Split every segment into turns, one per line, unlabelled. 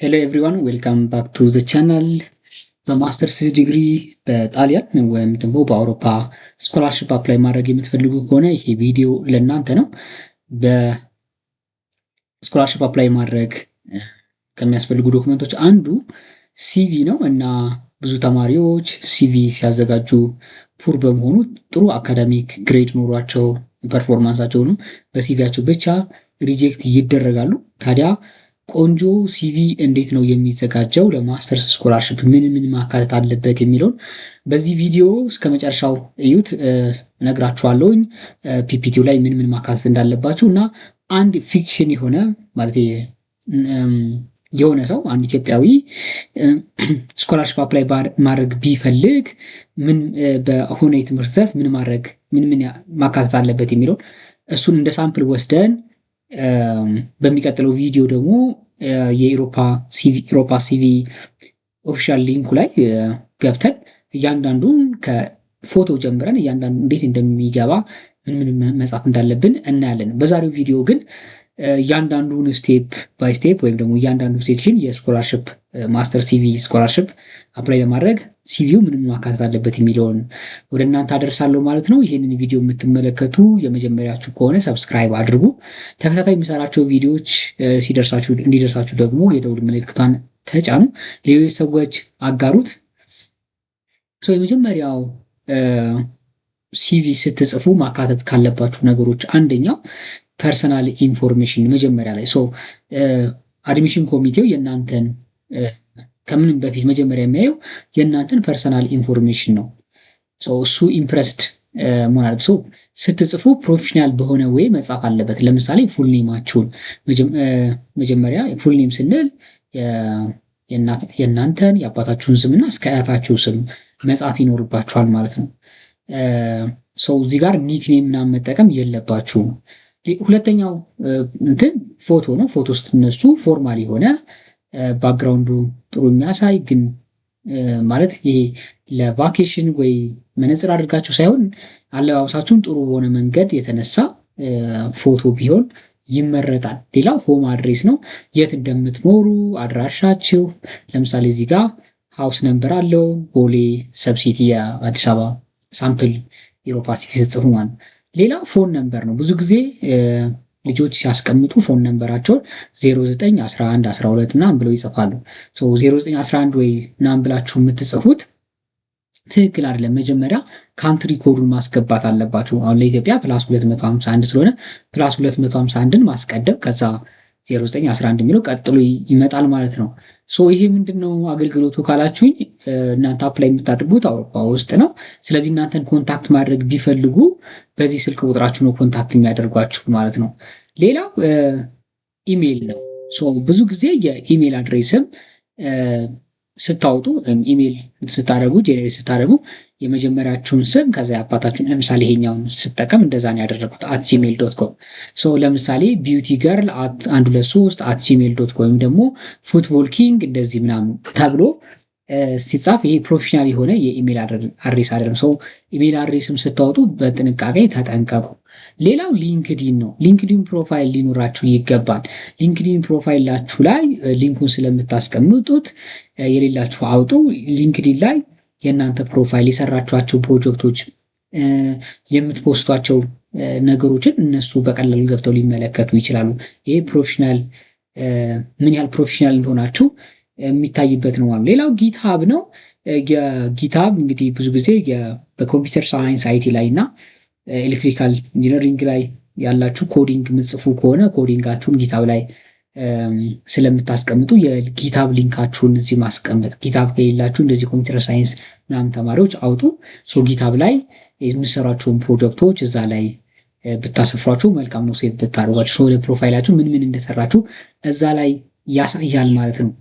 ሄሎ ኤቭሪዋን ዌልካም ባክ ቱ ዘ ቻናል። በማስተርስ ዲግሪ በጣሊያን ወይም ደግሞ በአውሮፓ ስኮላርሽፕ አፕላይ ማድረግ የምትፈልጉ ከሆነ ይሄ ቪዲዮ ለእናንተ ነው። በስኮላርሽፕ አፕላይ ማድረግ ከሚያስፈልጉ ዶክመንቶች አንዱ ሲቪ ነው እና ብዙ ተማሪዎች ሲቪ ሲያዘጋጁ ፑር በመሆኑ ጥሩ አካዳሚክ ግሬድ ኖሯቸው ፐርፎርማንሳቸውንም በሲቪያቸው ብቻ ሪጀክት ይደረጋሉ። ታዲያ ቆንጆ ሲቪ እንዴት ነው የሚዘጋጀው? ለማስተርስ ስኮላርሽፕ ምን ማካተት አለበት የሚለውን በዚህ ቪዲዮ እስከ መጨረሻው እዩት፣ ነግራችኋለሁኝ። ፒፒቲው ላይ ምን ማካተት እንዳለባችሁ እና አንድ ፊክሽን የሆነ ማለት የሆነ ሰው አንድ ኢትዮጵያዊ ስኮላርሽፕ አፕላይ ማድረግ ቢፈልግ ምን በሆነ የትምህርት ዘርፍ ምን ማካተት አለበት የሚለውን እሱን እንደ ሳምፕል ወስደን በሚቀጥለው ቪዲዮ ደግሞ የኢሮፓ ሲቪ ኦፊሻል ሊንኩ ላይ ገብተን እያንዳንዱን ከፎቶ ጀምረን እያንዳንዱ እንዴት እንደሚገባ ምን መጻፍ እንዳለብን እናያለን። በዛሬው ቪዲዮ ግን እያንዳንዱን ስቴፕ ባይ ስቴፕ ወይም ደግሞ እያንዳንዱ ሴክሽን የስኮላርሽፕ ማስተር ሲቪ ስኮላርሽፕ አፕላይ ለማድረግ ሲቪው ምን ማካተት አለበት የሚለውን ወደ እናንተ አደርሳለሁ ማለት ነው። ይህንን ቪዲዮ የምትመለከቱ የመጀመሪያችሁ ከሆነ ሰብስክራይብ አድርጉ። ተከታታይ የሚሰራቸው ቪዲዮዎች እንዲደርሳችሁ ደግሞ የደውል ምልክቷን ተጫኑ። ሌሎች ሰዎች አጋሩት። የመጀመሪያው ሲቪ ስትጽፉ ማካተት ካለባችሁ ነገሮች አንደኛው ፐርሰናል ኢንፎርሜሽን መጀመሪያ ላይ አድሚሽን ኮሚቴው የእናንተን ከምንም በፊት መጀመሪያ የሚያየው የእናንተን ፐርሰናል ኢንፎርሜሽን ነው። እሱ ኢምፕረስድ መሆን አለበት። ስትጽፉ ፕሮፌሽናል በሆነ ወይ መጻፍ አለበት። ለምሳሌ ፉል ኔማችሁን መጀመሪያ ፉል ኔም ስንል የእናንተን የአባታችሁን ስምና እስከ አያታችሁ ስም መጻፍ ይኖርባችኋል ማለት ነው። እዚህ ጋር ኒክኔም ምናምን መጠቀም የለባችሁም። ሁለተኛው እንትን ፎቶ ነው። ፎቶ ስትነሱ ፎርማል የሆነ ባክግራውንዱ ጥሩ የሚያሳይ ግን ማለት ይሄ ለቫኬሽን ወይ መነጽር አድርጋችሁ ሳይሆን አለባበሳችሁን ጥሩ በሆነ መንገድ የተነሳ ፎቶ ቢሆን ይመረጣል። ሌላው ሆም አድሬስ ነው። የት እንደምትኖሩ አድራሻችሁ። ለምሳሌ እዚህ ጋር ሃውስ ነምበር አለው ቦሌ ሰብሲቲ የአዲስ አበባ ሳምፕል ኢሮፓ ሲቪ ስትጽፉ ማለት ነው። ሌላው ፎን ነምበር ነው። ብዙ ጊዜ ልጆች ሲያስቀምጡ ፎን ነምበራቸውን 0911 12 ምናምን ብለው ይጽፋሉ። 0911 ወይ ምናምን ብላችሁ የምትጽፉት ትክክል አይደለም። መጀመሪያ ካንትሪ ኮዱን ማስገባት አለባችሁ። አሁን ለኢትዮጵያ ፕላስ 251 ስለሆነ ፕላስ 251ን ማስቀደም ከዛ 0911 የሚለው ቀጥሎ ይመጣል ማለት ነው። ይሄ ምንድነው አገልግሎቱ ካላችሁኝ፣ እናንተ አፕላይ የምታደርጉት አውሮፓ ውስጥ ነው። ስለዚህ እናንተን ኮንታክት ማድረግ ቢፈልጉ በዚህ ስልክ ቁጥራችሁ ነው ኮንታክት የሚያደርጓችሁ ማለት ነው። ሌላው ኢሜይል ነው። ብዙ ጊዜ የኢሜይል አድሬስም ስታወጡ ኢሜይል ስታደርጉ ጄኔሬት ስታደርጉ የመጀመሪያችሁን ስም ከዛ አባታችሁን፣ ለምሳሌ ይሄኛውን ስጠቀም እንደዛ ነው ያደረኩት @gmail.com። ለምሳሌ ቢዩቲ ገርል @123 @gmail.com ወይም ደግሞ ፉትቦል ኪንግ እንደዚህ ምናምን ተብሎ ሲጻፍ ይሄ ፕሮፌሽናል የሆነ የኢሜል አድሬስ አይደለም። ኢሜል አድሬስም ስታወጡ በጥንቃቄ ተጠንቀቁ። ሌላው ሊንክዲን ነው። ሊንክዲን ፕሮፋይል ሊኖራችሁ ይገባል። ሊንክዲን ፕሮፋይላችሁ ላይ ሊንኩን ስለምታስቀምጡት የሌላችሁ አውጡ። ሊንክዲን ላይ የእናንተ ፕሮፋይል የሰራችኋቸው ፕሮጀክቶች፣ የምትፖስቷቸው ነገሮችን እነሱ በቀላሉ ገብተው ሊመለከቱ ይችላሉ። ይሄ ፕሮፌሽናል ምን ያህል ፕሮፌሽናል እንደሆናችሁ የሚታይበት ነው። ሌላው ጊትሃብ ነው። የጊትሃብ እንግዲህ ብዙ ጊዜ በኮምፒውተር ሳይንስ አይቲ ላይ እና ኤሌክትሪካል ኢንጂነሪንግ ላይ ያላችሁ ኮዲንግ ምጽፉ ከሆነ ኮዲንጋችሁን ጊትሃብ ላይ ስለምታስቀምጡ የጊትሃብ ሊንካችሁን እዚህ ማስቀመጥ። ጊትሃብ ከሌላችሁ እንደዚህ ኮምፒውተር ሳይንስ ምናምን ተማሪዎች አውጡ። ጊትሃብ ላይ የምሰሯቸውን ፕሮጀክቶች እዛ ላይ ብታሰፍሯቸው መልካም ነው። ሴቭ ብታደርጓቸው ለፕሮፋይላችሁ ምን እንደሰራችሁ እዛ ላይ ያሳያል ማለት ነው።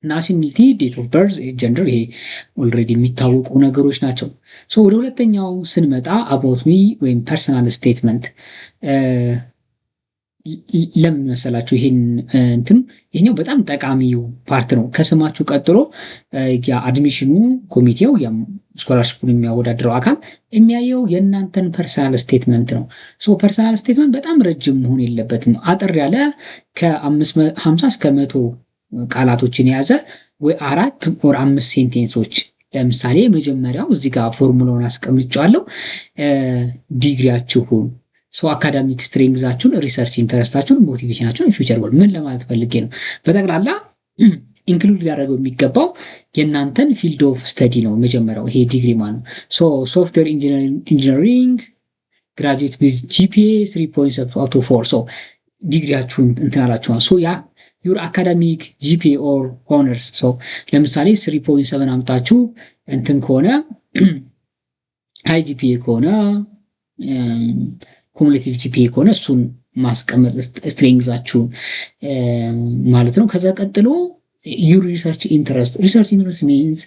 ናሽናሊቲ፣ ዴት ኦፍ በርዝ፣ ጀንደር ይሄ ኦልሬዲ የሚታወቁ ነገሮች ናቸው። ወደ ሁለተኛው ስንመጣ አባውት ሚ ወይም ፐርሰናል ስቴትመንት ለምን መሰላችሁ? ይሄኛው በጣም ጠቃሚው ፓርት ነው። ከስማችሁ ቀጥሎ የአድሚሽኑ ኮሚቴው ስኮላርሽፑን የሚያወዳድረው አካል የሚያየው የእናንተን ፐርሰናል ስቴትመንት ነው። ፐርሰናል ስቴትመንት በጣም ረጅም መሆን የለበትም። አጠር ያለ ከ50 እስከ 100 ቃላቶችን የያዘ ወይ 4 ኦር 5 ሴንቴንሶች። ለምሳሌ መጀመሪያው እዚህ ጋር ፎርሙላውን አስቀምጫለሁ። ዲግሪያችሁን፣ አካዳሚክ ስትሬንግዛችሁን፣ ሪሰርች ኢንተረስታችሁን፣ ሞቲቬሽናችሁን፣ ፊውቸር ጎል ምን ለማለት ፈልጌ ነው? በጠቅላላ ኢንክሉድ ሊያደርገው የሚገባው የእናንተን ፊልድ ኦፍ ስተዲ ነው። መጀመሪያው ይሄ ዲግሪ ማለት ነው። ሶፍትዌር ኢንጂነሪንግ ግራጁዌት ዊዝ ጂፒኤ 3.4 ዲግሪያችሁን እንትናላችኋል። ያ ዩር አካዳሚክ ጂፒኤ ኦር ሆነርስ። ለምሳሌ 3.7 አምጣችሁ እንትን ከሆነ ሃይ ጂፒኤ ከሆነ ኩሙሌቲቭ ጂፒኤ ከሆነ እሱን ማስቀመጥ ስትሬንግዛችሁን ማለት ነው። ከዛ ቀጥሎ ዩር ሪሰርች ኢንተረስት ሚንስ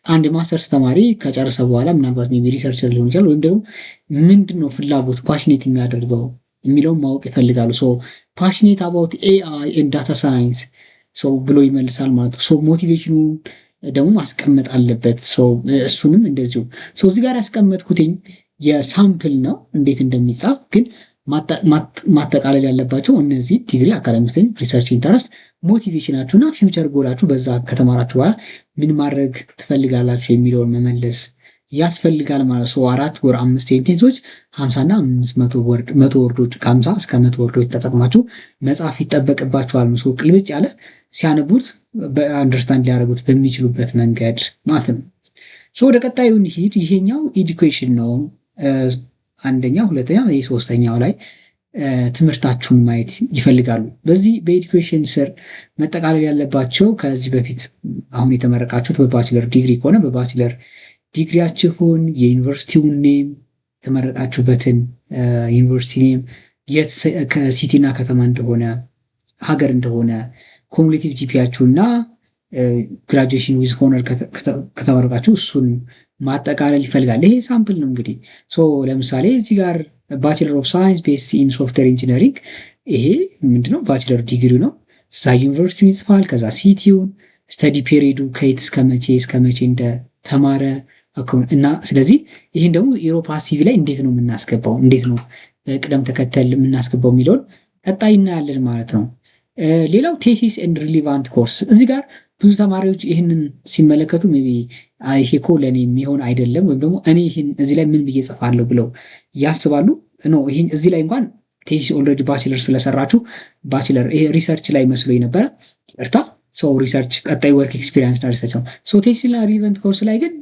አንድ ማስተርስ ተማሪ ከጨረሰ በኋላ ምናልባት ሪሰርቸር ሊሆን ይችላል፣ ወይም ደግሞ ምንድን ነው ፍላጎት ፓሽኔት የሚያደርገው የሚለውን ማወቅ ይፈልጋሉ። ፓሽኔት አባውት ኤአይ ኤንድ ዳታ ሳይንስ ብሎ ይመልሳል ማለት ነው። ሞቲቬሽኑ ደግሞ ማስቀመጥ አለበት። እሱንም እንደዚሁ እዚህ ጋር ያስቀመጥኩትኝ የሳምፕል ነው እንዴት እንደሚጻፍ ግን ማጠቃለል ያለባቸው እነዚህ ዲግሪ፣ አካዳሚክ ሪሰርች ኢንተረስት፣ ሞቲቬሽናችሁና ፊውቸር ጎላችሁ በዛ ከተማራችሁ በኋላ ምን ማድረግ ትፈልጋላችሁ የሚለውን መመለስ ያስፈልጋል ማለት ነው። 4 ወር 5 ሴንቴንሶች 50 እና 100 ወርዶች ከ50 እስከ 100 ወርዶች ተጠቅማችሁ መጻፍ ይጠበቅባችኋል። ቅልብጭ ያለ ሲያነቡት በአንደርስታንድ ሊያደርጉት በሚችሉበት መንገድ ማለት ነው። ወደ ቀጣዩ እንሂድ። ይሄኛው ኤዱኬሽን ነው። አንደኛ፣ ሁለተኛ፣ ሶስተኛው ላይ ትምህርታችሁን ማየት ይፈልጋሉ። በዚህ በኤዱኬሽን ስር መጠቃለል ያለባቸው ከዚህ በፊት አሁን የተመረቃችሁት በባችለር ዲግሪ ከሆነ በባችለር ዲግሪያችሁን፣ የዩኒቨርሲቲውን ኔም፣ የተመረቃችሁበትን ዩኒቨርሲቲ ኔም፣ የት ከሲቲና ከተማ እንደሆነ ሀገር እንደሆነ፣ ኮሙሌቲቭ ጂፒያችሁና ግራጁዌሽን ዊዝ ሆነር ከተመረቃችሁ እሱን ማጠቃለል ይፈልጋል። ይሄ ሳምፕል ነው እንግዲህ። ለምሳሌ እዚህ ጋር ባችለር ኦፍ ሳይንስ ቤስ ኢን ሶፍትዌር ኢንጂነሪንግ፣ ይሄ ምንድነው? ባችለር ዲግሪ ነው። እዛ ዩኒቨርሲቲ ይጽፋል። ከዛ ሲቲውን፣ ስተዲ ፔሪዱ ከየት እስከ መቼ እንደተማረ እና ስለዚህ ይህን ደግሞ ኢሮፓ ሲቪ ላይ እንዴት ነው የምናስገባው፣ እንዴት ነው ቅደም ተከተል የምናስገባው የሚለውን ቀጣይ እናያለን ማለት ነው። ሌላው ቴሲስ ኤንድ ሪሊቫንት ኮርስ። እዚህ ጋር ብዙ ተማሪዎች ይህንን ሲመለከቱ ሜይ ቢ ይሄ እኮ ለእኔ የሚሆን አይደለም ወይም ደግሞ እኔ ይህን እዚህ ላይ ምን ብዬ ጽፋለሁ ብለው ያስባሉ። ይህን እዚህ ላይ እንኳን ቴሲስ ኦልሬዲ ባችለር ስለሰራችሁ ባችለር ይሄ ሪሰርች ላይ መስሎ ነበረ። ይቅርታ፣ ሪሰርች ቀጣይ ወርክ ኤክስፒሪየንስ እና ሪሰርች ነው። ቴሲስ እና ሪሊቫንት ኮርስ ላይ ግን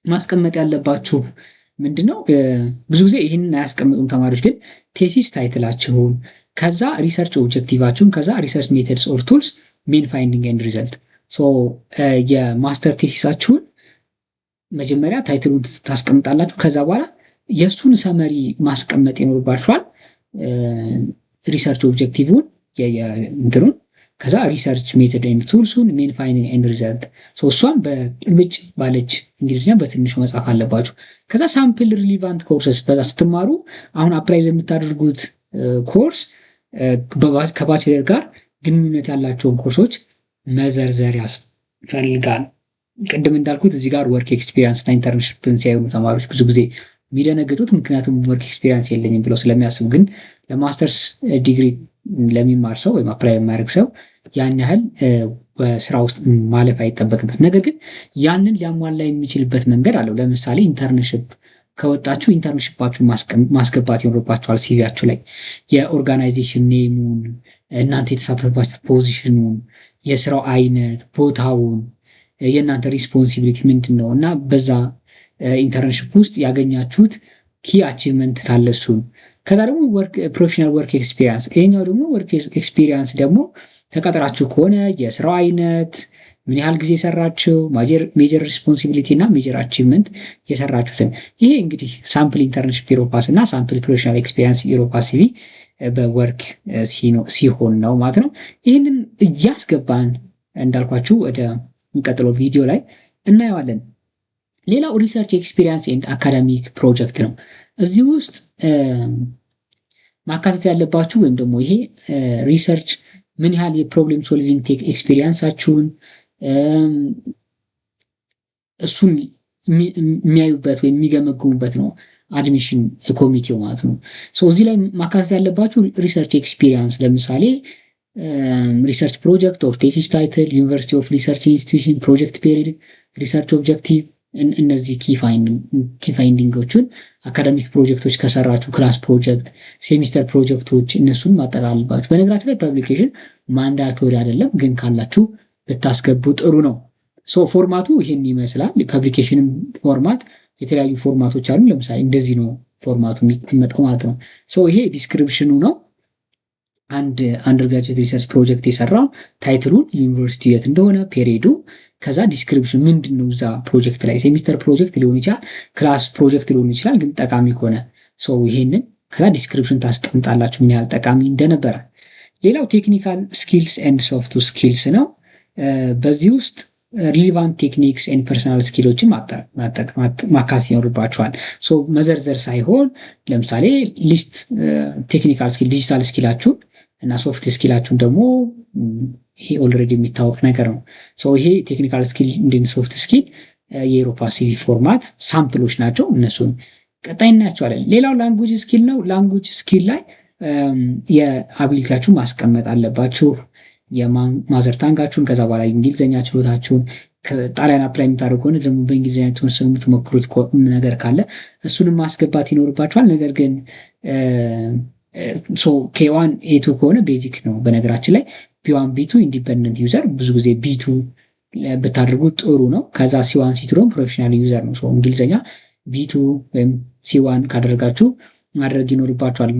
ማስቀመጥ ያለባችሁ ምንድነው? ብዙ ጊዜ ይህንን አያስቀምጡም ተማሪዎች። ግን ቴሲስ ታይትላችሁን፣ ከዛ ሪሰርች ኦብጀክቲቫችሁን፣ ከዛ ሪሰርች ሜተድስ ኦር ቱልስ፣ ሜን ፋይንዲንግ ኤንድ ሪዘልት። የማስተር ቴሲሳችሁን መጀመሪያ ታይትሉን ታስቀምጣላችሁ። ከዛ በኋላ የእሱን ሰመሪ ማስቀመጥ ይኖርባችኋል። ሪሰርች ኦብጀክቲቭን እንትኑን፣ ከዛ ሪሰርች ሜተድ ኤንድ ቱልሱን፣ ሜን ፋይንዲንግ ኤንድ ሪዘልት። እሷን በቅልብጭ ባለች እንግሊዝኛ በትንሹ መጻፍ አለባችሁ። ከዛ ሳምፕል ሪሊቫንት ኮርሰስ፣ በዛ ስትማሩ አሁን አፕላይ ለምታደርጉት ኮርስ ከባችለር ጋር ግንኙነት ያላቸውን ኮርሶች መዘርዘር ያስፈልጋል። ቅድም እንዳልኩት እዚህ ጋር ወርክ ኤክስፒሪየንስ እና ኢንተርንሽፕን ሲያዩ ተማሪዎች ብዙ ጊዜ የሚደነግጡት ምክንያቱም ወርክ ኤክስፒሪየንስ የለኝም ብለው ስለሚያስቡ፣ ግን ለማስተርስ ዲግሪ ለሚማር ሰው ወይም አፕላይ የማያደርግ ሰው ያን ያህል በስራ ውስጥ ማለፍ አይጠበቅበት። ነገር ግን ያንን ሊያሟላ የሚችልበት መንገድ አለው። ለምሳሌ ኢንተርንሽፕ ከወጣችሁ ኢንተርንሽፓችሁን ማስገባት ይኖርባችኋል። ሲቪያችሁ ላይ የኦርጋናይዜሽን ኔሙን፣ እናንተ የተሳተፈባችሁት ፖዚሽኑን፣ የስራው አይነት፣ ቦታውን፣ የእናንተ ሪስፖንሲቢሊቲ ምንድን ነው እና በዛ ኢንተርንሽፕ ውስጥ ያገኛችሁት ኪ አቺቭመንት ካለሱን። ከዛ ደግሞ ፕሮፌሽናል ወርክ ኤክስፒሪየንስ። ይሄኛው ደግሞ ወርክ ኤክስፒሪየንስ ደግሞ ተቀጥራችሁ ከሆነ የስራው አይነት፣ ምን ያህል ጊዜ የሰራችሁ፣ ሜጀር ሪስፖንሲቢሊቲ እና ሜጀር አቺቭመንት የሰራችሁትን። ይሄ እንግዲህ ሳምፕል ኢንተርንሽፕ ኢሮፓስ እና ሳምፕል ፕሮፌሽናል ኤክስፒሪየንስ ኢሮፓ ሲቪ በወርክ ሲሆን ነው ማለት ነው። ይህንን እያስገባን እንዳልኳችሁ ወደ የሚቀጥለው ቪዲዮ ላይ እናየዋለን። ሌላው ሪሰርች ኤክስፒሪየንስ ኤንድ አካዳሚክ ፕሮጀክት ነው። እዚህ ውስጥ ማካተት ያለባችሁ ወይም ደግሞ ይሄ ሪሰርች ምን ያህል የፕሮብሌም ሶልቪንግ ኤክስፒሪየንሳችሁን እሱን የሚያዩበት ወይም የሚገመግሙበት ነው አድሚሽን ኮሚቴው ማለት ነው። እዚህ ላይ ማካተት ያለባችሁ ሪሰርች ኤክስፒሪየንስ፣ ለምሳሌ ሪሰርች ፕሮጀክት ኦር ቴሲስ ታይትል፣ ዩኒቨርሲቲ ኦፍ ሪሰርች ኢንስቲትዩሽን፣ ፕሮጀክት ፔሪድ፣ ሪሰርች ኦብጀክቲቭ። እነዚህ ኪ ፋይንዲንጎቹን አካዳሚክ ፕሮጀክቶች ከሰራችሁ፣ ክላስ ፕሮጀክት፣ ሴሚስተር ፕሮጀክቶች እነሱን ማጠቃልባችሁ። በነገራችን ላይ ፐብሊኬሽን ማንዳቶሪ አይደለም፣ ግን ካላችሁ ብታስገቡ ጥሩ ነው። ፎርማቱ ይህን ይመስላል። ፐብሊኬሽን ፎርማት የተለያዩ ፎርማቶች አሉ። ለምሳሌ እንደዚህ ነው ፎርማቱ የሚቀመጠው ማለት ነው። ይሄ ዲስክሪፕሽኑ ነው። አንድ አንደርግራጁዌት ሪሰርች ፕሮጀክት የሰራው ታይትሉን፣ ዩኒቨርሲቲ የት እንደሆነ፣ ፔሪዱ፣ ከዛ ዲስክሪፕሽን ምንድን ነው እዛ ፕሮጀክት ላይ። ሴሚስተር ፕሮጀክት ሊሆን ይችላል፣ ክላስ ፕሮጀክት ሊሆን ይችላል። ግን ጠቃሚ ከሆነ ይሄንን ከዛ ዲስክሪፕሽን ታስቀምጣላችሁ ምን ያህል ጠቃሚ እንደነበረ። ሌላው ቴክኒካል ስኪልስ ኤንድ ሶፍት ስኪልስ ነው። በዚህ ውስጥ ሪሊቫንት ቴክኒክስ ኤንድ ፐርሰናል ስኪሎችን ማካተት ይኖርባቸዋል። መዘርዘር ሳይሆን ለምሳሌ ሊስት ቴክኒካል ስኪል ዲጂታል ስኪላችሁን እና ሶፍት ስኪላችሁን ደግሞ ይሄ ኦልሬዲ የሚታወቅ ነገር ነው። ይሄ ቴክኒካል ስኪል እንደ ሶፍት ስኪል የኤሮፓ ሲቪ ፎርማት ሳምፕሎች ናቸው። እነሱን ቀጣይ እናያቸዋለን። ሌላው ላንጉጅ ስኪል ነው። ላንጉጅ ስኪል ላይ የአቢሊቲያችሁን ማስቀመጥ አለባችሁ። የማዘር ታንጋችሁን፣ ከዛ በኋላ እንግሊዝኛ ችሎታችሁን፣ ጣሊያን አፕላይ የምታደርጉ ከሆነ ደግሞ በእንግሊዝኛ የምትሞክሩት ነገር ካለ እሱንም ማስገባት ይኖርባችኋል። ነገር ግን ኬዋን ኤቱ ከሆነ ቤዚክ ነው። በነገራችን ላይ ቢዋን ቢቱ ኢንዲፐንደንት ዩዘር፣ ብዙ ጊዜ ቢቱ ብታደርጉ ጥሩ ነው። ከዛ ሲዋን ሲቱ ደግሞ ፕሮፌሽናል ዩዘር ነው። እንግሊዝኛ ቢቱ ወይም ሲዋን ካደረጋችሁ ማድረግ ይኖርባችኋል።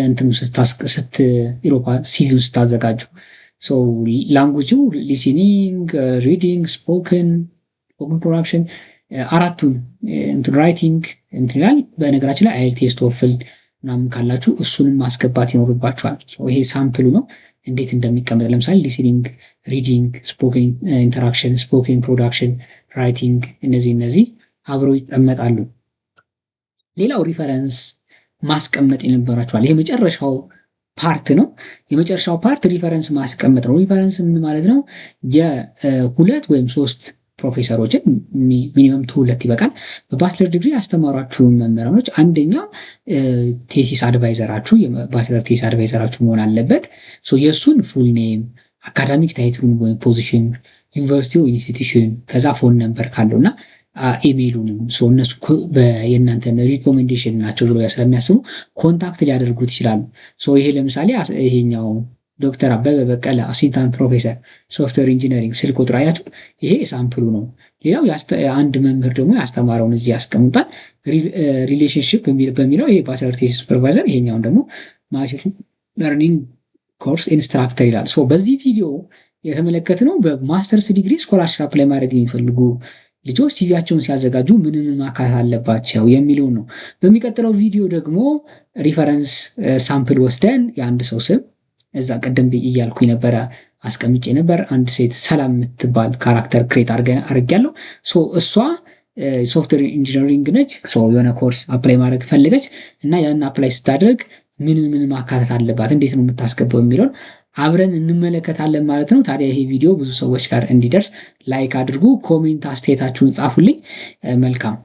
እንትኑ ኢሮፓ ሲቪው ስታዘጋጁ ላንጉጁ ሊሲኒንግ፣ ሪዲንግ፣ ስፖክን ፕሮዳክሽን አራቱን ራይቲንግ ይላል። በነገራችን ላይ አይኤልቲኤስ ቶፍል ምናምን ካላችሁ እሱንም ማስገባት ይኖርባችኋል። ይሄ ሳምፕሉ ነው እንዴት እንደሚቀመጥ። ለምሳሌ ሊሲኒንግ፣ ሪዲንግ፣ ስፖክን ኢንተራክሽን፣ ስፖክን ፕሮዳክሽን፣ ራይቲንግ እነዚህ አብረው ይቀመጣሉ። ሌላው ሪፈረንስ ማስቀመጥ ይኖርባችኋል። ይሄ መጨረሻው ፓርት ነው። የመጨረሻው ፓርት ሪፈረንስ ማስቀመጥ ነው። ሪፈረንስ ምን ማለት ነው? የሁለት ወይም ሶስት ፕሮፌሰሮችን ሚኒመም ሁለት ይበቃል። በባችለር ዲግሪ ያስተማሯችሁ መምህራኖች አንደኛው ቴሲስ አድቫይዘራችሁ የባችለር ቴሲስ አድቫይዘራችሁ መሆን አለበት። የእሱን ፉል ኔም፣ አካዳሚክ ታይትሉን ወይም ፖዚሽን፣ ዩኒቨርሲቲ ኢንስቲትዩሽን፣ ከዛ ፎን ነምበር ካለውና ኢሜይሉንም እነሱ የእናንተን ሪኮሜንዴሽን ናቸው ብሎ ስለሚያስቡ ኮንታክት ሊያደርጉት ይችላሉ። ይሄ ለምሳሌ ይሄኛው ዶክተር አበበ በቀለ አሲስታንት ፕሮፌሰር ሶፍትዌር ኢንጂነሪንግ ስልክ ቁጥር አያችሁ፣ ይሄ ሳምፕሉ ነው። ሌላው አንድ መምህር ደግሞ ያስተማረውን እዚህ ያስቀምጣል። ሪሌሽንሽፕ በሚለው ይሄ ባችለር ቴሲስ ሱፐርቫይዘር፣ ይሄኛውን ደግሞ ማሽን ለርኒንግ ኮርስ ኢንስትራክተር ይላል። በዚህ ቪዲዮ የተመለከትነው በማስተርስ ዲግሪ ስኮላርሺፕ ላይ ማድረግ የሚፈልጉ ልጆች ሲቪያቸውን ሲያዘጋጁ ምን ማካተት አለባቸው የሚለው ነው። በሚቀጥለው ቪዲዮ ደግሞ ሪፈረንስ ሳምፕል ወስደን የአንድ ሰው ስም እዛ ቀደም እያልኩኝ ነበረ አስቀምጬ ነበር። አንድ ሴት ሰላም የምትባል ካራክተር ክሬት አድርጌያለሁ። እሷ ሶፍትዌር ኢንጂነሪንግ ነች። የሆነ ኮርስ አፕላይ ማድረግ ፈለገች እና ያን አፕላይ ስታደርግ ምን ማካተት አለባት፣ እንዴት ነው የምታስገባው የሚለውን አብረን እንመለከታለን ማለት ነው። ታዲያ ይሄ ቪዲዮ ብዙ ሰዎች ጋር እንዲደርስ ላይክ አድርጉ፣ ኮሜንት አስተያየታችሁን ጻፉልኝ። መልካም